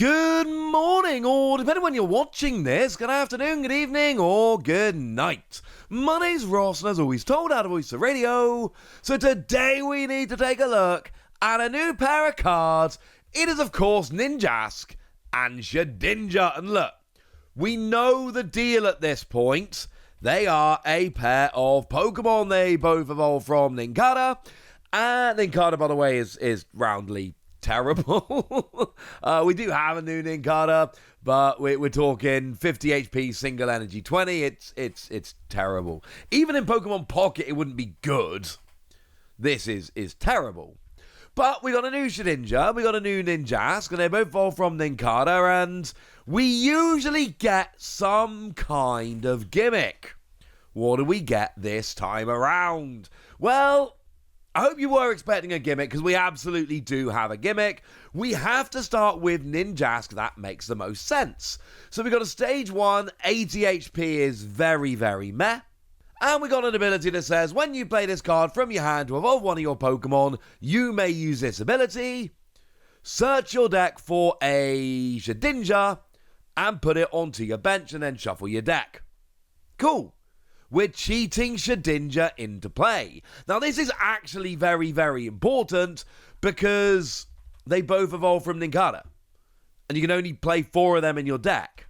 Good morning, or depending when you're watching this, good afternoon, good evening, or good night. My name's Ross, and as always told out of Voice of Radio, so today we need to take a look at a new pair of cards. It is, of course, Ninjask and Shedinja. And look, we know the deal at this point. They are a pair of Pokemon. They both evolve from Nincada. And Nincada, by the way, is roundly terrible. We do have a new Nincada, but we're talking 50 HP, single energy 20. It's terrible. Even in Pokemon Pocket, it wouldn't be good. This is terrible. But we got a new Shedinja, we got a new Ninjask, and they both evolve from Nincada, and we usually get some kind of gimmick. What do we get this time around? Well, I hope you were expecting a gimmick, because we absolutely do have a gimmick. We have to start with Ninjask. That makes the most sense. So we got a stage 1, 80 HP is very, very meh. And we got an ability that says, when you play this card from your hand to evolve one of your Pokemon, you may use this ability. Search your deck for a Shedinja and put it onto your bench and then shuffle your deck. Cool. We're cheating Shedinja into play. Now, this is actually very, very important because they both evolve from Nincada. And you can only play 4 of them in your deck.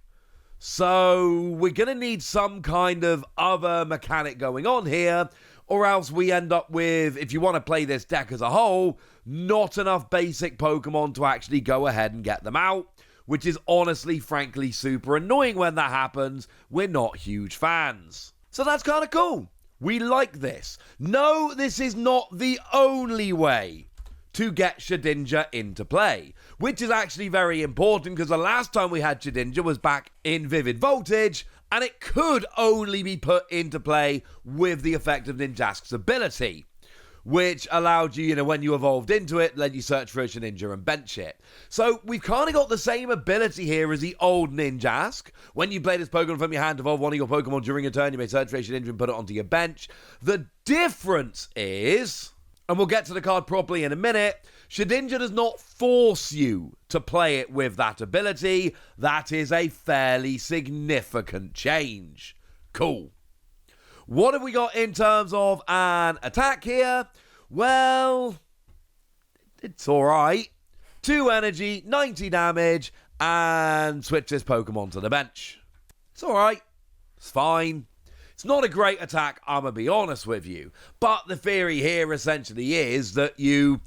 So we're going to need some kind of other mechanic going on here, or else we end up with, if you want to play this deck as a whole, not enough basic Pokemon to actually go ahead and get them out, which is honestly, frankly, super annoying when that happens. We're not huge fans. So that's kind of cool. We like this. No, this is not the only way to get Shedinja into play, which is actually very important because the last time we had Shedinja was back in Vivid Voltage, and it could only be put into play with the effect of Ninjask's ability, which allowed you, when you evolved into it, let you search for a Shedinja and bench it. So we've kind of got the same ability here as the old Ninjask. When you play this Pokemon from your hand to evolve one of your Pokemon during a turn, you may search for a Shedinja and put it onto your bench. The difference is, and we'll get to the card properly in a minute, Shedinja does not force you to play it with that ability. That is a fairly significant change. Cool. What have we got in terms of an attack here? Well, it's alright. 2 energy, 90 damage, and switch this Pokemon to the bench. It's alright. It's fine. It's not a great attack, I'm going to be honest with you. But the theory here essentially is that you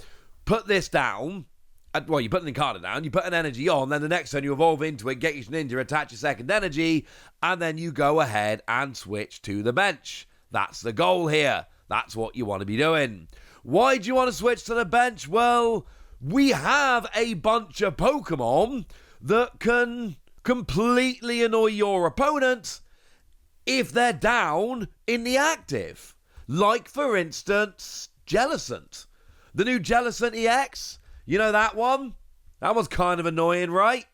put this down. Well, you put an Nincada down, you put an energy on, then the next turn you evolve into it, get your Shedinja, attach your second energy, and then you go ahead and switch to the bench. That's the goal here. That's what you want to be doing. Why do you want to switch to the bench? Well, we have a bunch of Pokemon that can completely annoy your opponent if they're down in the active. Like, for instance, Jellicent. The new Jellicent EX. You know that one? That was kind of annoying, right?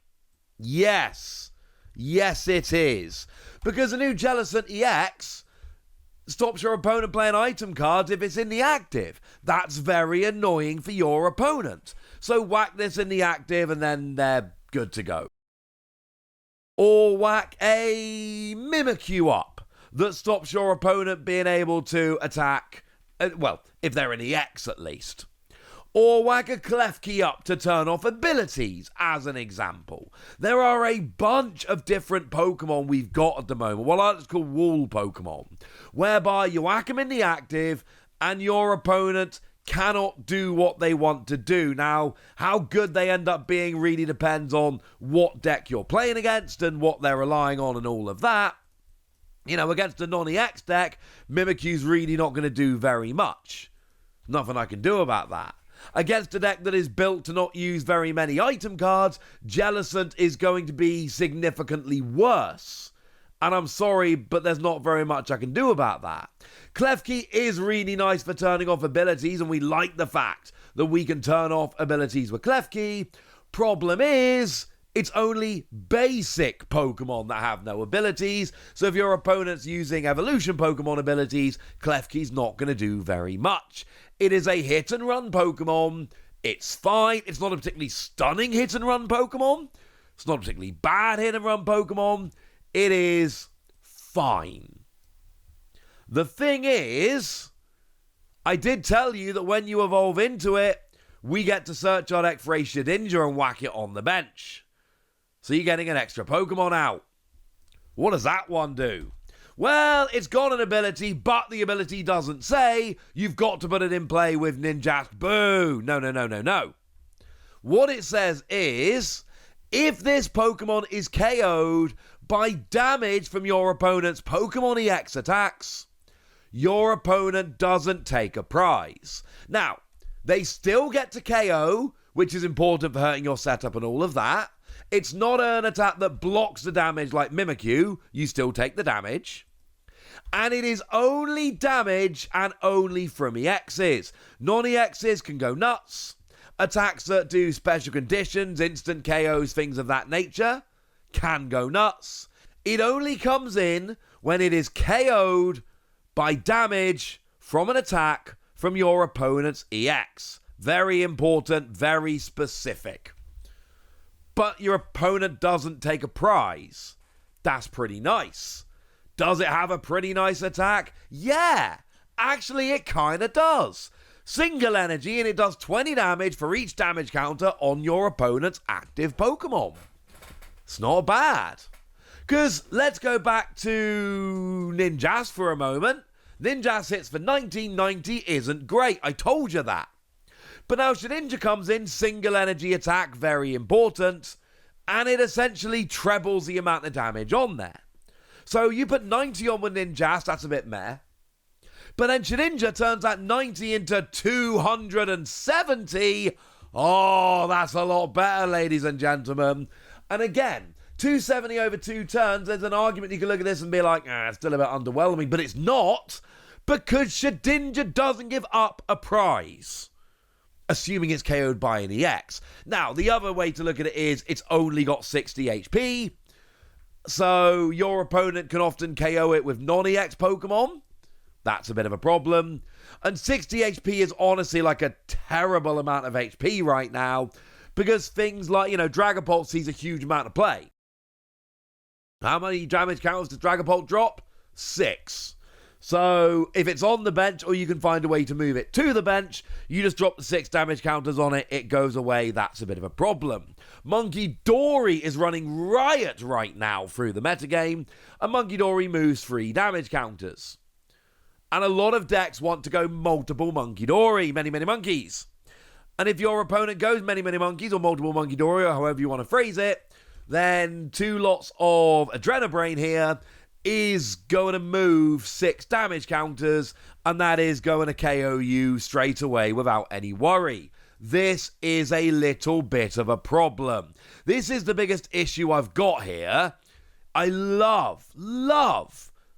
Yes. Yes, it is. Because the new Jellicent EX stops your opponent playing item cards if it's in the active. That's very annoying for your opponent. So whack this in the active and then they're good to go. Or whack a Mimikyu up that stops your opponent being able to attack, well, if they're in EX at least. Or whack a Klefki up to turn off abilities, as an example. There are a bunch of different Pokemon we've got at the moment, what I like to call wall Pokemon, whereby you whack them in the active and your opponent cannot do what they want to do. Now, how good they end up being really depends on what deck you're playing against and what they're relying on and all of that. Against a non-EX deck, Mimikyu's really not going to do very much. Nothing I can do about that. Against a deck that is built to not use very many item cards, Jellicent is going to be significantly worse. And I'm sorry, but there's not very much I can do about that. Klefki is really nice for turning off abilities, and we like the fact that we can turn off abilities with Klefki. Problem is, it's only basic Pokemon that have no abilities, so if your opponent's using evolution Pokemon abilities, Klefki's not going to do very much. It is a hit-and-run Pokemon. It's fine. It's not a particularly stunning hit-and-run Pokemon, It's not a particularly bad hit and run Pokemon. It is fine. The thing is, I did tell you that when you evolve into it, we get to search our deck for a Shedinja and whack it on the bench. So you're getting an extra Pokemon out. What does that one do? Well, it's got an ability, but the ability doesn't say you've got to put it in play with Ninjask. Boo! No. What it says is, if this Pokemon is KO'd by damage from your opponent's Pokemon EX attacks, your opponent doesn't take a prize. Now, they still get to KO, which is important for hurting your setup and all of that. It's not an attack that blocks the damage like Mimikyu. You still take the damage. And it is only damage and only from EXs. Non-EXs can go nuts. Attacks that do special conditions, instant KOs, things of that nature, can go nuts. It only comes in when it is KO'd by damage from an attack from your opponent's EX. Very important, very specific. But your opponent doesn't take a prize. That's pretty nice. Does it have a pretty nice attack? Yeah, actually it kind of does. Single energy, and it does 20 damage for each damage counter on your opponent's active Pokemon. It's not bad. Because let's go back to Ninjask for a moment. Ninjask hits for 1990 isn't great. I told you that. But now Shedinja comes in, single energy attack, very important. And it essentially trebles the amount of damage on there. So you put 90 on with Ninjask, that's a bit meh. But then Shedinja turns that 90 into 270. Oh, that's a lot better, ladies and gentlemen. And again, 270 over 2 turns, there's an argument you can look at this and be like, it's still a bit underwhelming. But it's not, because Shedinja doesn't give up a prize, assuming it's KO'd by an EX. Now, the other way to look at it is it's only got 60 HP. So your opponent can often KO it with non-EX Pokemon. That's a bit of a problem. And 60 HP is honestly like a terrible amount of HP right now, because things like, Dragapult sees a huge amount of play. How many damage counters does Dragapult drop? 6. So if it's on the bench, or you can find a way to move it to the bench, you just drop the 6 damage counters on it, it goes away. That's a bit of a problem. Monkey Dory is running riot right now through the metagame, and Monkey Dory moves 3 damage counters. And a lot of decks want to go multiple Monkey Dory, many monkeys. And if your opponent goes many monkeys, or multiple Monkey Dory, or however you want to phrase it, then 2 lots of Adrenabrain here is going to move 6 damage counters, and that is going to KO you straight away without any worry. This is a little bit of a problem. This is the biggest issue I've got here. I love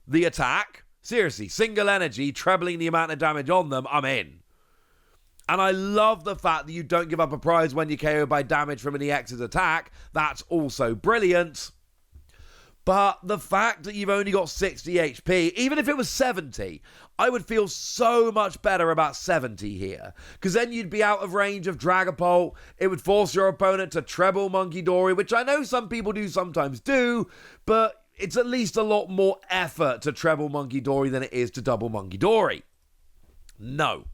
the attack. Seriously, single energy, trebling the amount of damage on them, I'm in. And I love the fact that you don't give up a prize when you KO by damage from an EX's attack. That's also brilliant. But the fact that you've only got 60 HP, even if it was 70, I would feel so much better about 70 here. Because then you'd be out of range of Dragapult. It would force your opponent to treble Monkey Dory, which I know some people do sometimes do, but it's at least a lot more effort to treble Monkey Dory than it is to double Monkey Dory. No.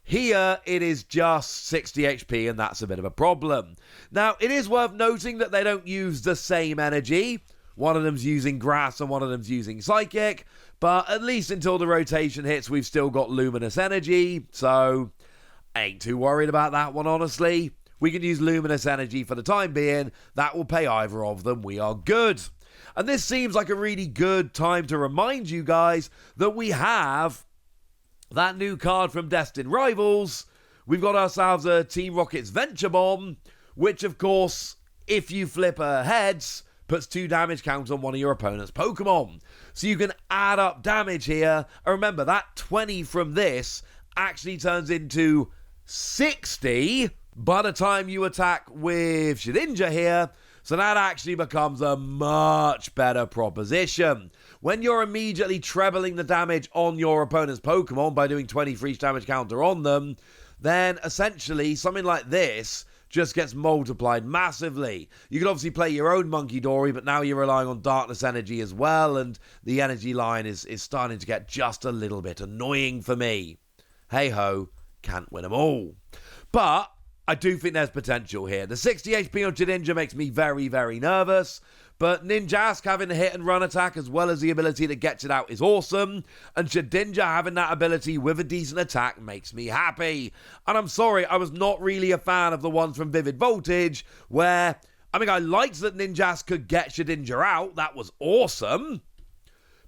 Here, it is just 60 HP, and that's a bit of a problem. Now, it is worth noting that they don't use the same energy. One of them's using Grass and one of them's using Psychic, but at least until the rotation hits, we've still got Luminous Energy, so I ain't too worried about that one, honestly. We can use Luminous Energy for the time being. That will pay either of them. We are good. And this seems like a really good time to remind you guys that we have that new card from Destined Rivals. We've got ourselves a Team Rocket's Venture Bomb, which, of course, if you flip her heads, puts 2 damage counters on one of your opponent's Pokemon. So you can add up damage here. And remember, that 20 from this actually turns into 60 by the time you attack with Shedinja here. So that actually becomes a much better proposition. When you're immediately trebling the damage on your opponent's Pokemon by doing 20 for each damage counter on them, then essentially something like this just gets multiplied massively. You can obviously play your own Monkey Dory, but now you're relying on darkness energy as well, and the energy line is starting to get just a little bit annoying for me. Hey ho, can't win them all. But I do think there's potential here. The 60 HP on Shedinja makes me very, very nervous, but Ninjask having a hit and run attack as well as the ability that gets it out is awesome, and Shedinja having that ability with a decent attack makes me happy. And I'm sorry, I was not really a fan of the ones from Vivid Voltage, where, I mean, I liked that Ninjask could get Shedinja out, that was awesome,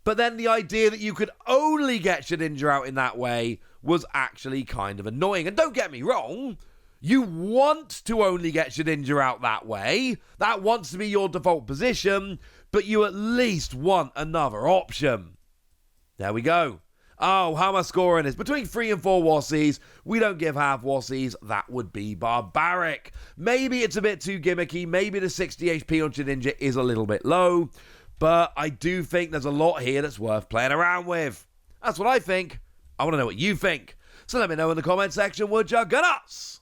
but then the idea that you could only get Shedinja out in that way was actually kind of annoying. And don't get me wrong, you want to only get Shedinja out that way. That wants to be your default position, but you at least want another option. There we go. Oh, how am I scoring this? Between 3 and 4 Wassies. We don't give half Wassies. That would be barbaric. Maybe it's a bit too gimmicky. Maybe the 60 HP on Shedinja is a little bit low, but I do think there's a lot here that's worth playing around with. That's what I think. I want to know what you think. So let me know in the comment section, would ya? Goodness!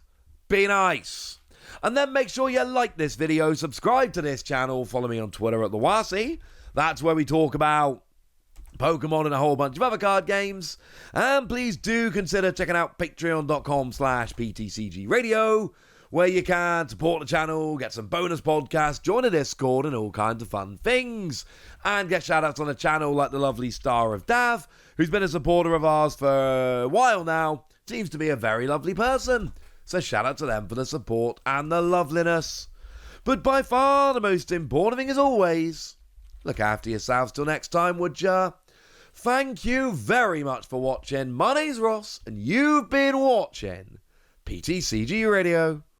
Be nice. And then make sure you like this video, subscribe to this channel, follow me on Twitter at @TheWassie. That's where we talk about Pokemon and a whole bunch of other card games. And please do consider checking out patreon.com/PTCGradio, where you can support the channel, get some bonus podcasts, join a Discord, and all kinds of fun things. And get shoutouts on the channel like the lovely Star of Dav, who's been a supporter of ours for a while now. Seems to be a very lovely person. So shout out to them for the support and the loveliness. But by far the most important thing as always, look after yourselves till next time, would ya? Thank you very much for watching. My name's Ross, and you've been watching PTCG Radio.